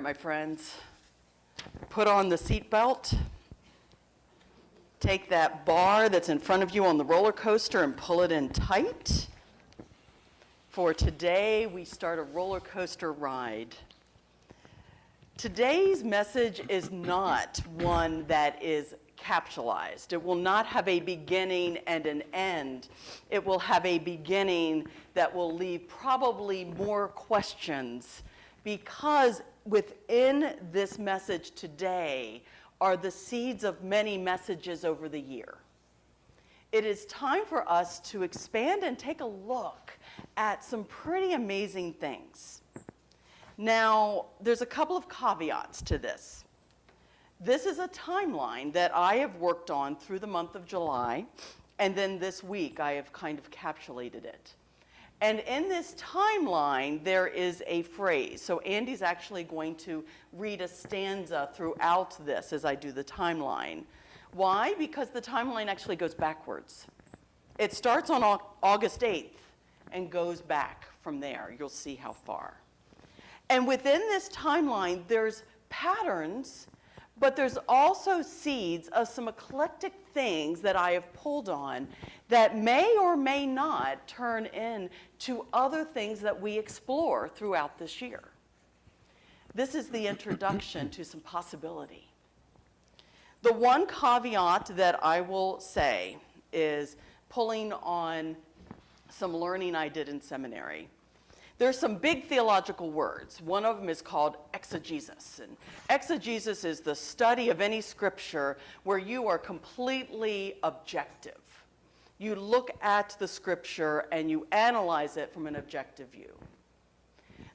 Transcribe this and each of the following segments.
right, my friends, put on the seatbelt. Take that bar that's in front of you on the roller coaster and pull it in tight. For today, we start a roller coaster ride. Today's message is not one that is capsulized. It will not have a beginning and an end. It will have a beginning that will leave probably more questions, because within this message today are the seeds of many messages over the year. It is time for us to expand and take a look at some pretty amazing things. Now, there's a couple of caveats to this. This is a timeline that I have worked on through the month of July, and then this week I have kind of capsulated it. And in this timeline, there is a phrase. So Andy's actually going to read a stanza throughout this as I do the timeline. Why? Because the timeline actually goes backwards. It starts on August 8th and goes back from there. You'll see how far. And within this timeline, there's patterns, but there's also seeds of some eclectic things that I have pulled on that may or may not turn into other things that we explore throughout this year. This is the introduction to some possibility. The one caveat that I will say is pulling on some learning I did in seminary. There's some big theological words. One of them is called exegesis. And exegesis is the study of any scripture where you are completely objective. You look at the scripture and you analyze it from an objective view.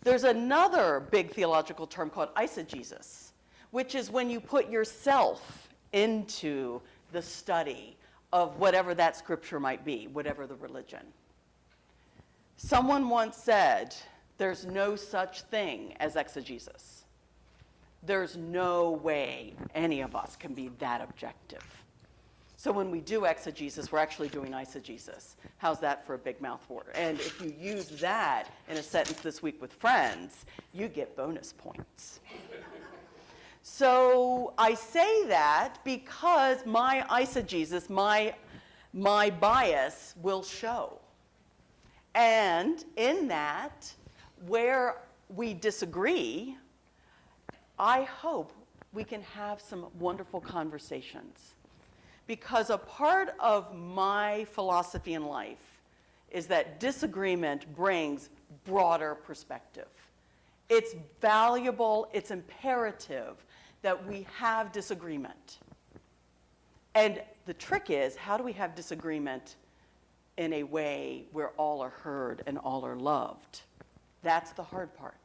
There's another big theological term called eisegesis, which is when you put yourself into the study of whatever that scripture might be, whatever the religion. Someone once said, there's no such thing as exegesis. There's no way any of us can be that objective. So when we do exegesis, we're actually doing eisegesis. How's that for a big mouth word? And if you use that in a sentence this week with friends, you get bonus points. So I say that because my eisegesis, my bias will show. And in that, where we disagree, I hope we can have some wonderful conversations. Because a part of my philosophy in life is that disagreement brings broader perspective. It's valuable, it's imperative that we have disagreement. And the trick is, how do we have disagreement in a way where all are heard and all are loved? That's the hard part.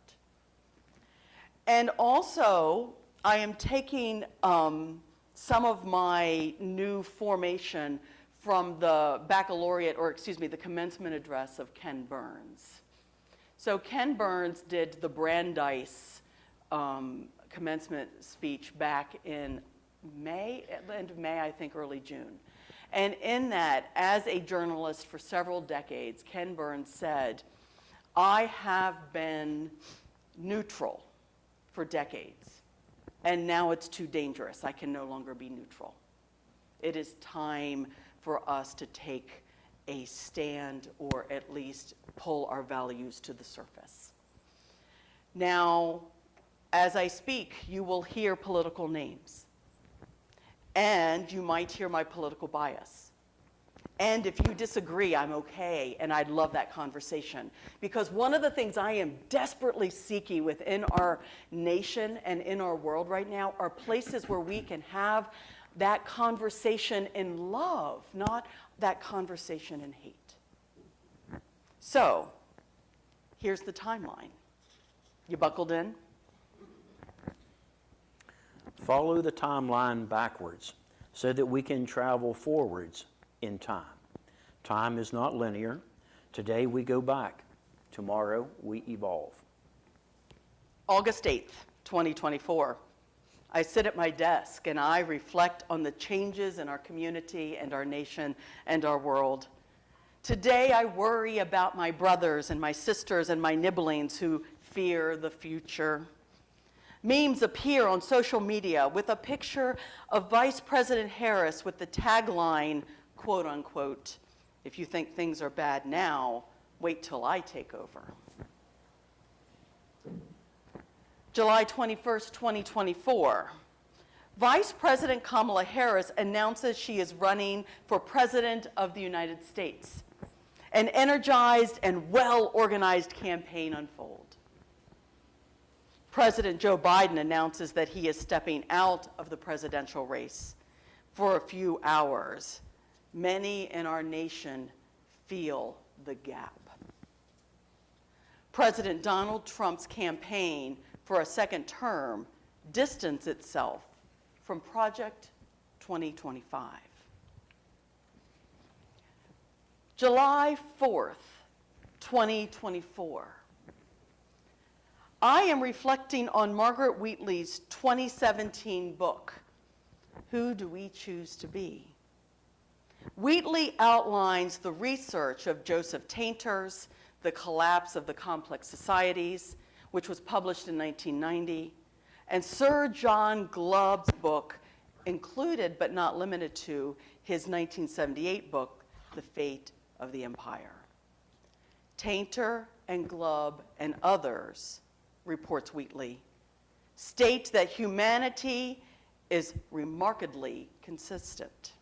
And also, I am taking some of my new formation from the baccalaureate, or excuse me, the commencement address of Ken Burns. So Ken Burns did the Brandeis commencement speech back in May, end of May, I think early June. And in that, as a journalist for several decades, Ken Burns said, I have been neutral for decades, and now it's too dangerous. I can no longer be neutral. It is time for us to take a stand, or at least pull our values to the surface. Now, as I speak, you will hear political names. And you might hear my political bias. And if you disagree, I'm okay, and I'd love that conversation. Because one of the things I am desperately seeking within our nation and in our world right now are places where we can have that conversation in love, not that conversation in hate. So, here's the timeline. You buckled in? Follow the timeline backwards so that we can travel forwards in time. Time is not linear. Today we go back. Tomorrow we evolve. August 8th, 2024. I sit at my desk and I reflect on the changes in our community and our nation and our world. Today I worry about my brothers and my sisters and my nibblings who fear the future. Memes appear on social media with a picture of Vice President Harris with the tagline, quote unquote, "If you think things are bad now, wait till I take over." July 21st, 2024. Vice President Kamala Harris announces she is running for President of the United States. An energized and well-organized campaign unfolds. President Joe Biden announces that he is stepping out of the presidential race for a few hours. Many in our nation feel the gap. President Donald Trump's campaign for a second term distanced itself from Project 2025. July 4th, 2024. I am reflecting on Margaret Wheatley's 2017 book, Who Do We Choose to Be? Wheatley outlines the research of Joseph Tainter's The Collapse of the Complex Societies, which was published in 1990, and Sir John Glubb's book, included but not limited to his 1978 book, The Fate of the Empire. Tainter and Glubb and others, reports Wheatley, state that humanity is remarkably consistent.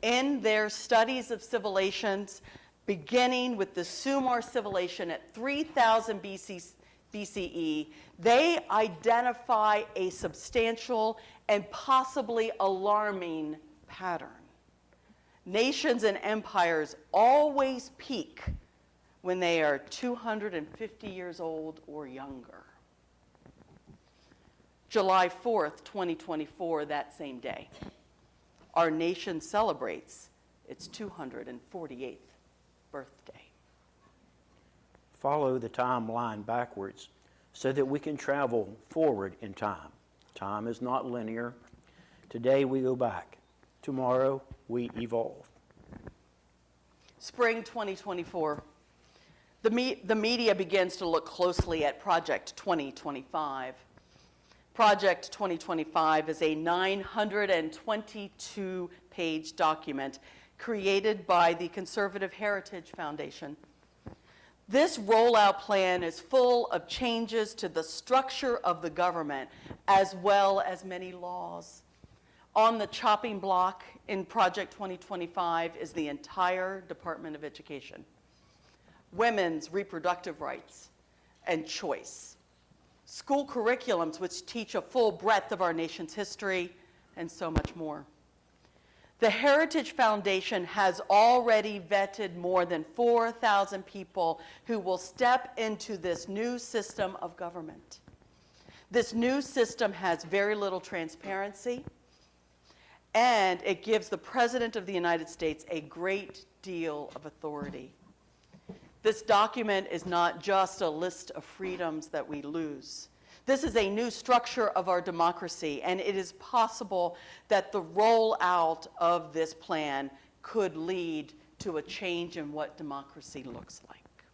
In their studies of civilizations, beginning with the Sumer civilization at 3000 BCE, they identify a substantial and possibly alarming pattern. Nations and empires always peak when they are 250 years old or younger. July 4th, 2024, that same day, our nation celebrates its 248th birthday. Follow the timeline backwards so that we can travel forward in time. Time is not linear. Today we go back. Tomorrow we evolve. Spring 2024. The media begins to look closely at Project 2025. Project 2025 is a 922-page document created by the Conservative Heritage Foundation. This rollout plan is full of changes to the structure of the government, as well as many laws. On the chopping block in Project 2025 is the entire Department of Education. Women's reproductive rights and choice. School curriculums which teach a full breadth of our nation's history, and so much more. The Heritage Foundation has already vetted more than 4,000 people who will step into this new system of government. This new system has very little transparency, and it gives the President of the United States a great deal of authority. This document is not just a list of freedoms that we lose. This is a new structure of our democracy, and it is possible that the rollout of this plan could lead to a change in what democracy looks like.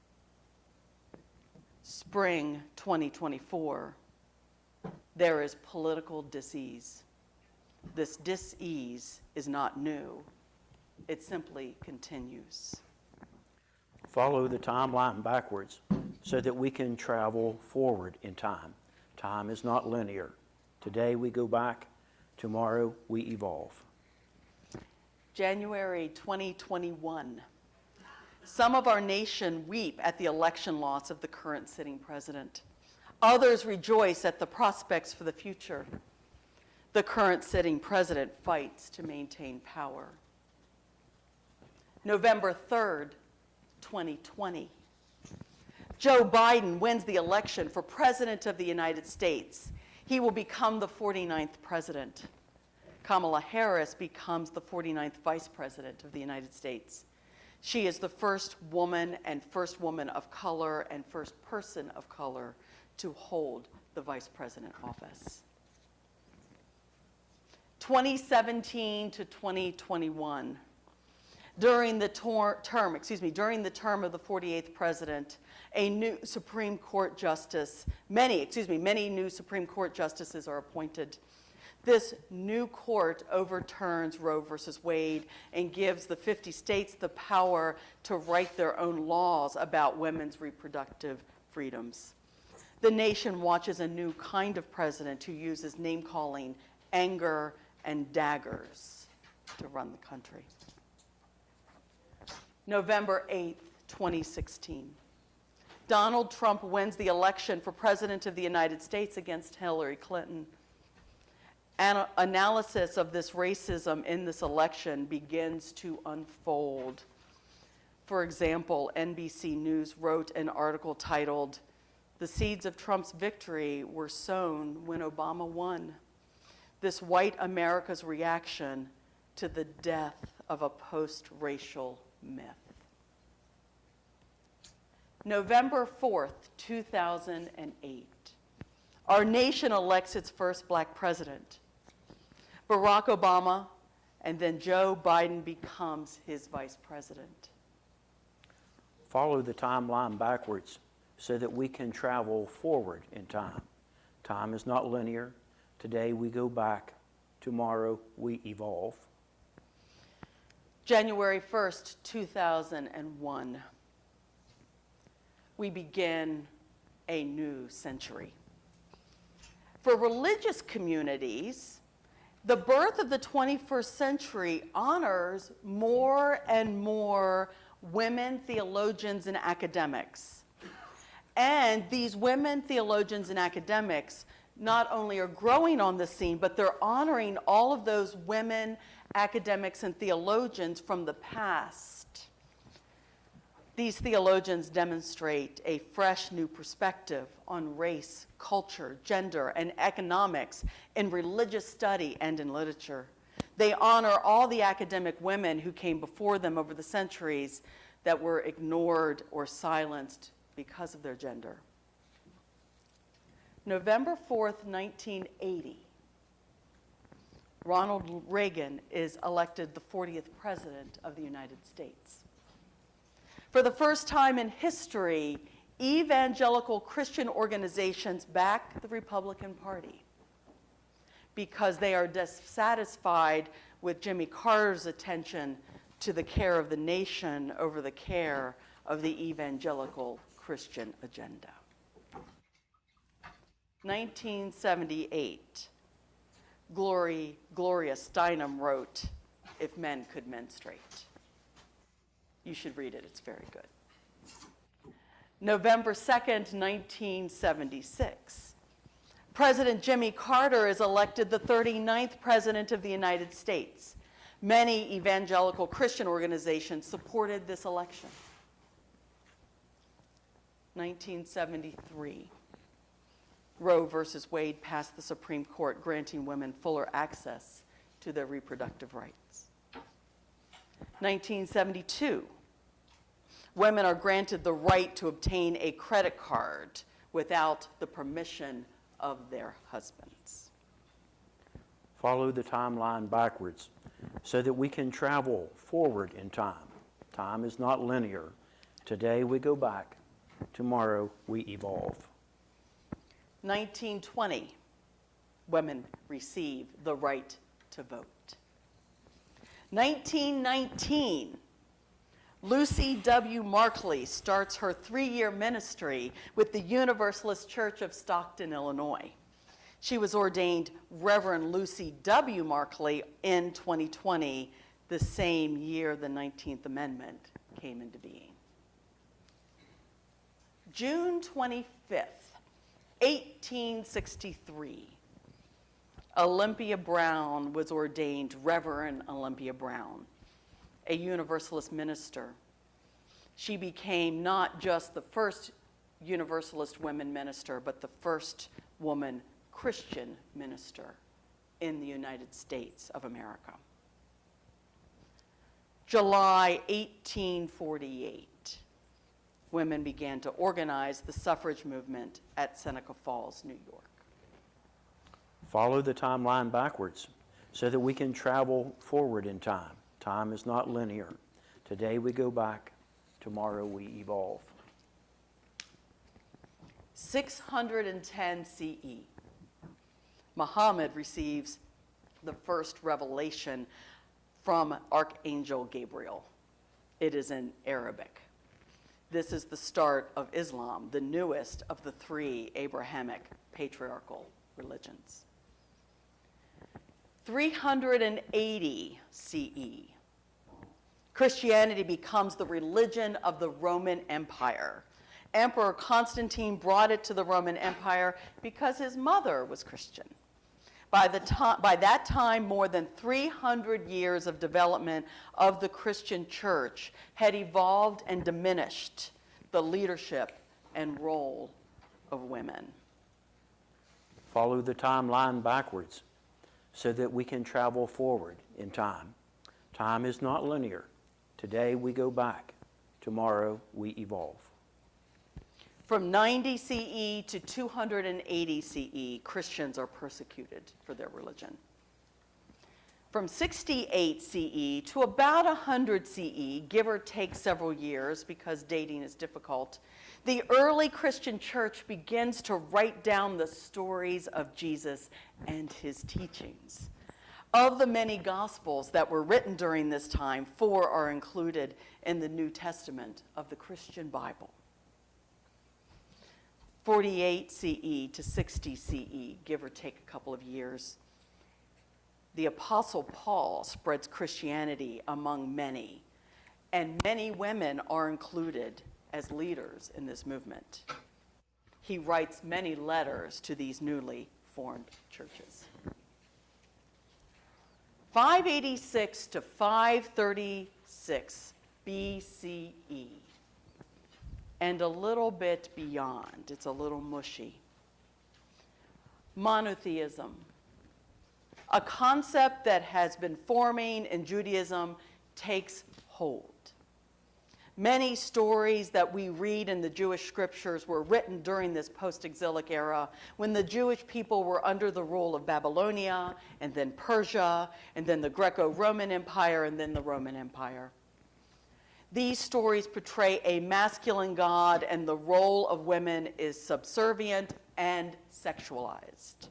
Spring 2024, there is political dis-ease. This dis-ease is not new. It simply continues. Follow the timeline backwards so that we can travel forward in time. Time is not linear. Today we go back, tomorrow we evolve. January 2021. Some of our nation weep at the election loss of the current sitting president. Others rejoice at the prospects for the future. The current sitting president fights to maintain power. November 3rd, 2020. Joe Biden wins the election for President of the United States. He will become the 49th president. Kamala Harris becomes the 49th Vice President of the United States. She is the first woman and first woman of color and first person of color to hold the Vice President office. 2017 to 2021. During the term of the 48th president, a new Supreme Court justice, many new Supreme Court justices are appointed. This new court overturns Roe versus Wade and gives the 50 states the power to write their own laws about women's reproductive freedoms. The nation watches a new kind of president who uses name-calling, anger, and daggers to run the country. November 8th, 2016. Donald Trump wins the election for President of the United States against Hillary Clinton. An analysis of this racism in this election begins to unfold. For example, NBC News wrote an article titled, "The seeds of Trump's victory were sown when Obama won. This white America's reaction to the death of a post-racial myth." November 4th, 2008. Our nation elects its first black president. Barack Obama, and then Joe Biden becomes his vice president. Follow the timeline backwards so that we can travel forward in time. Time is not linear. Today we go back. Tomorrow we evolve. January 1st, 2001. We begin a new century. For religious communities, the birth of the 21st century honors more and more women theologians and academics. And these women theologians and academics not only are growing on the scene, but they're honoring all of those women academics and theologians from the past. These theologians demonstrate a fresh new perspective on race, culture, gender, and economics in religious study and in literature. They honor all the academic women who came before them over the centuries that were ignored or silenced because of their gender. November 4th, 1980, Ronald Reagan is elected the 40th President of the United States. For the first time in history, evangelical Christian organizations back the Republican Party because they are dissatisfied with Jimmy Carter's attention to the care of the nation over the care of the evangelical Christian agenda. 1978, Gloria Steinem wrote, "If Men Could Menstruate." You should read it, it's very good. November 2nd, 1976, President Jimmy Carter is elected the 39th President of the United States. Many evangelical Christian organizations supported this election. 1973, Roe versus Wade passed the Supreme Court, granting women fuller access to their reproductive rights. 1972, women are granted the right to obtain a credit card without the permission of their husbands. Follow the timeline backwards so that we can travel forward in time. Time is not linear. Today we go back. Tomorrow we evolve. 1920, women receive the right to vote. 1919, Lucy W. Markley starts her 3-year ministry with the Universalist Church of Stockton, Illinois. She was ordained Reverend Lucy W. Markley in 2020, the same year the 19th Amendment came into being. June 25th, 1863, Olympia Brown was ordained Reverend Olympia Brown, a Universalist minister. She became not just the first Universalist women minister, but the first woman Christian minister in the United States of America. July 1848, women began to organize the suffrage movement at Seneca Falls, New York. Follow the timeline backwards so that we can travel forward in time. Time is not linear. Today we go back, tomorrow we evolve. 610 CE, Muhammad receives the first revelation from Archangel Gabriel. It is in Arabic. This is the start of Islam, the newest of the three Abrahamic patriarchal religions. 380 CE, Christianity becomes the religion of the Roman Empire. Emperor Constantine brought it to the Roman Empire because his mother was Christian. By that time, more than 300 years of development of the Christian church had evolved and diminished the leadership and role of women. Follow the timeline backwards so that we can travel forward in time. Time is not linear. Today we go back. Tomorrow we evolve. From 90 CE to 280 CE, Christians are persecuted for their religion. From 68 CE to about 100 CE, give or take several years because dating is difficult, the early Christian church begins to write down the stories of Jesus and his teachings. Of the many Gospels that were written during this time, 4 are included in the New Testament of the Christian Bible. 48 CE to 60 CE, give or take a couple of years, the Apostle Paul spreads Christianity among many, and many women are included as leaders in this movement. He writes many letters to these newly formed churches. 586 to 536 BCE, and a little bit beyond. It's a little mushy. Monotheism, a concept that has been forming in Judaism, takes hold. Many stories that we read in the Jewish scriptures were written during this post-exilic era when the Jewish people were under the rule of Babylonia, and then Persia, and then the Greco-Roman Empire, and then the Roman Empire. These stories portray a masculine God, and the role of women is subservient and sexualized.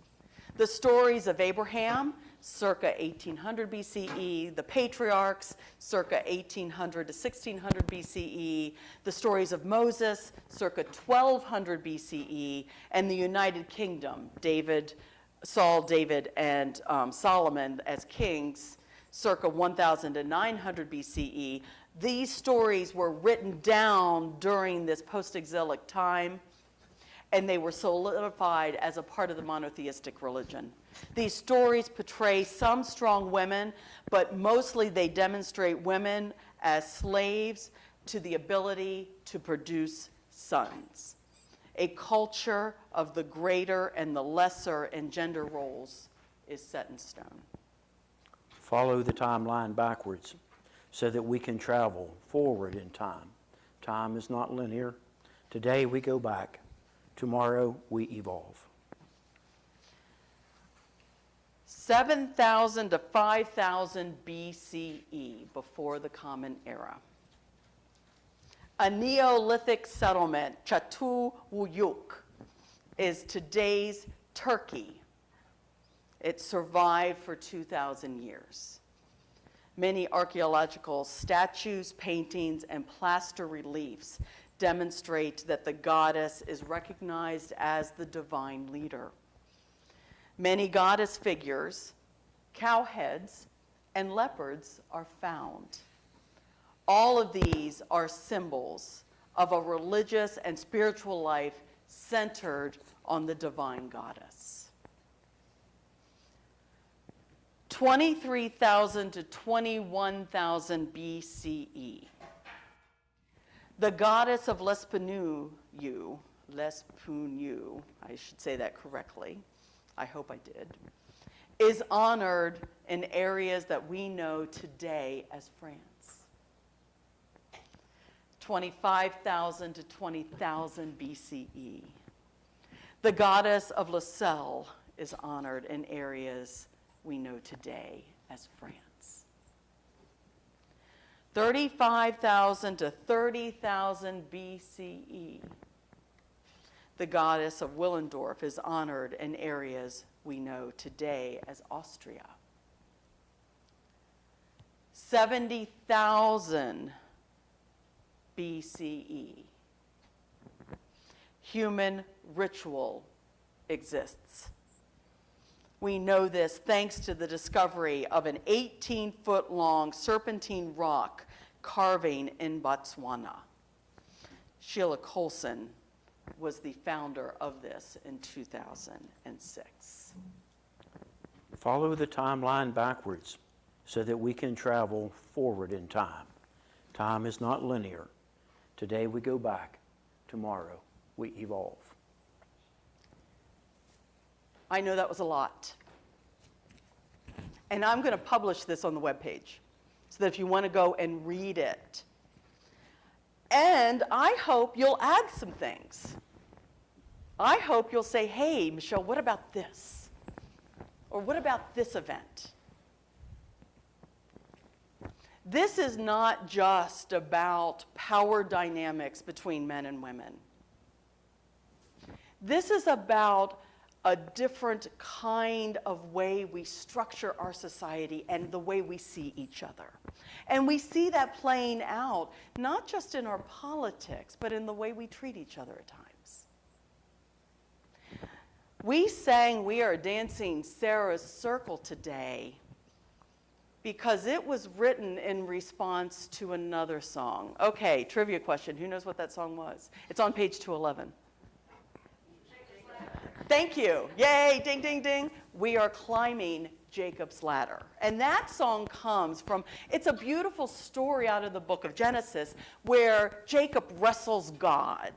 The stories of Abraham, circa 1800 BCE, the patriarchs, circa 1800 to 1600 BCE, the stories of Moses, circa 1200 BCE, and the United Kingdom, Saul, David, and Solomon as kings, circa 1000 to 900 BCE. These stories were written down during this post-exilic time, and they were solidified as a part of the monotheistic religion. These stories portray some strong women, but mostly they demonstrate women as slaves to the ability to produce sons. A culture of the greater and the lesser in gender roles is set in stone. Follow the timeline backwards so that we can travel forward in time. Time is not linear. Today we go back. Tomorrow we evolve. 7,000 to 5,000 BCE, before the Common Era. A Neolithic settlement, Çatalhöyük, is today's Turkey. It survived for 2,000 years. Many archaeological statues, paintings, and plaster reliefs demonstrate that the goddess is recognized as the divine leader. Many goddess figures, cow heads, and leopards are found. All of these are symbols of a religious and spiritual life centered on the divine goddess. 23,000 to 21,000 BCE. The goddess of Lespunyu, I should say that correctly, I hope I did, is honored in areas that we know today as France. 25,000 to 20,000 BCE. The goddess of La Selle is honored in areas we know today as France. 35,000 to 30,000 BCE. The goddess of Willendorf is honored in areas we know today as Austria. 70,000 BCE. Human ritual exists. We know this thanks to the discovery of an 18-foot-long serpentine rock carving in Botswana. Sheila Colson was the founder of this in 2006. Follow the timeline backwards so that we can travel forward in time. Time is not linear. Today we go back. Tomorrow we evolve. I know that was a lot. And I'm going to publish this on the webpage so that if you want to go and read it. And I hope you'll add some things. I hope you'll say, hey, Michele, what about this? Or what about this event? This is not just about power dynamics between men and women. This is about a different kind of way we structure our society and the way we see each other. And we see that playing out not just in our politics, but in the way we treat each other at times. We sang We Are Dancing Sarah's Circle today because it was written in response to another song. Okay, trivia question. Who knows what that song was? It's on page 211. Thank you. Yay, ding, ding, ding. We are climbing Jacob's ladder. And that song comes from, it's a beautiful story out of the book of Genesis where Jacob wrestles God.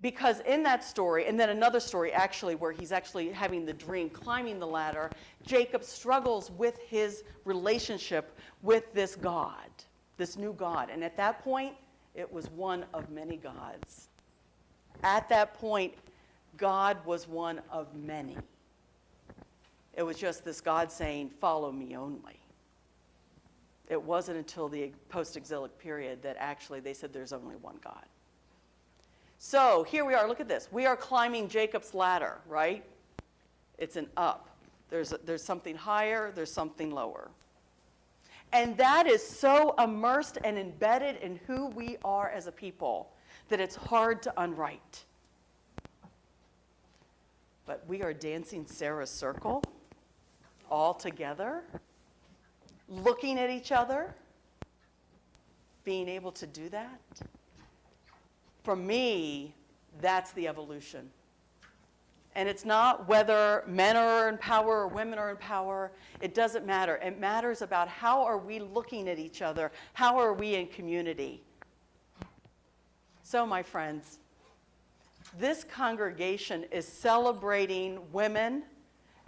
Because in that story, and then another story actually where he's actually having the dream climbing the ladder, Jacob struggles with his relationship with this God, this new God. And at that point, it was one of many gods. At that point, God was one of many. It was just this God saying, follow me only. It wasn't until the post-exilic period that actually they said there's only one God. So here we are, look at this. We are climbing Jacob's ladder, right? It's an up. There's something higher, there's something lower. And that is so immersed and embedded in who we are as a people that it's hard to unwrite. But we are dancing Sarah's circle all together, looking at each other, being able to do that. For me, that's the evolution. And it's not whether men are in power or women are in power. It doesn't matter. It matters about how are we looking at each other? How are we in community? So, my friends, this congregation is celebrating women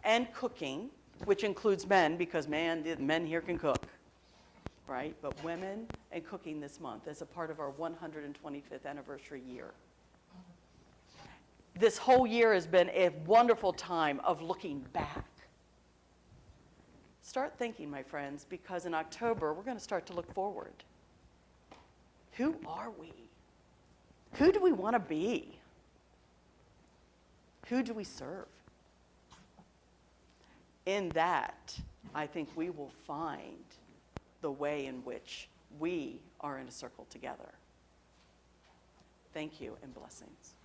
and cooking, which includes men, because men here can cook, right? But women and cooking this month as a part of our 125th anniversary year. This whole year has been a wonderful time of looking back. Start thinking, my friends, because in October, we're going to start to look forward. Who are we? Who do we want to be? Who do we serve? In that, I think we will find the way in which we are in a circle together. Thank you and blessings.